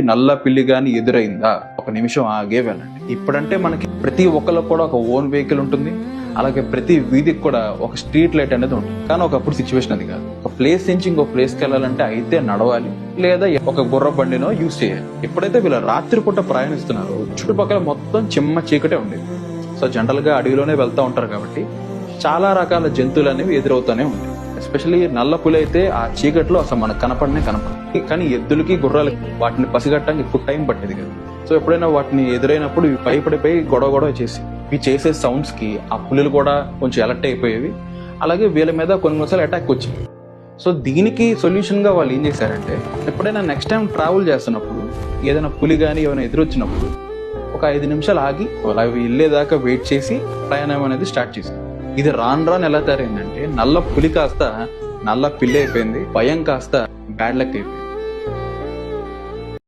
నల్ల పిల్లి గాని ఎదురైందా ఒక నిమిషం ఆగే వెళ్ళండి. ఇప్పుడంటే మనకి ప్రతి ఒక్కరికి కూడా ఒక ఓన్ వెహికల్ ఉంటుంది, అలాగే ప్రతి వీధికి కూడా ఒక స్ట్రీట్ లైట్ అనేది ఉంటుంది. కానీ ఒకప్పుడు సిచ్యువేషన్ అది కాదు. ఒక ప్లేస్ నుంచి ఇంకో ప్లేస్కి వెళ్ళాలంటే అయితే నడవాలి, లేదా ఒక గుర్ర బండినో యూజ్ చేయాలి. ఎప్పుడైతే వీళ్ళు రాత్రిపూట ప్రయాణిస్తున్నారో చుట్టుపక్కల మొత్తం చిమ్మ చీకటే ఉండేది. సో జనరల్ గా అడవిలోనే వెళ్తూ ఉంటారు కాబట్టి చాలా రకాల జంతువులు అనేవి ఎదురవుతూనే ఉంటాయి. ఎస్పెషల్లీ నల్ల పులి అయితే ఆ చీకట్లో అసలు మనకు కనపడదు. కానీ ఎద్దులకి గుర్రాలకి వాటిని పసిగట్టడానికి ఎక్కువ టైం పట్టేది కదా. సో ఎప్పుడైనా వాటిని ఎదురైనప్పుడు ఇవి భయపడిపోయి గొడవ చేసి ఇవి చేసే సౌండ్స్ కి ఆ పులులు కూడా కొంచెం అలర్ట్ అయిపోయేవి. అలాగే వీళ్ళ మీద కొన్నిసార్లు అటాక్ వచ్చింది. సో దీనికి సొల్యూషన్ గా వాళ్ళు ఏం చేశారంటే, ఎప్పుడైనా నెక్స్ట్ టైం ట్రావెల్ చేస్తున్నప్పుడు ఏదైనా పులి కానీ ఏమైనా ఎదురొచ్చినప్పుడు ఒక 5 నిమిషాలు ఆగి అవి వెళ్ళేదాకా వెయిట్ చేసి ప్రయాణం అనేది స్టార్ట్ చేసింది. ఇది రాను ఎలా తయారైందంటే నల్ల పులి కాస్త నల్ల పిల్లి అయిపోయింది, భయం కాస్త బ్యాడ్ లక్ అయిపోయింది.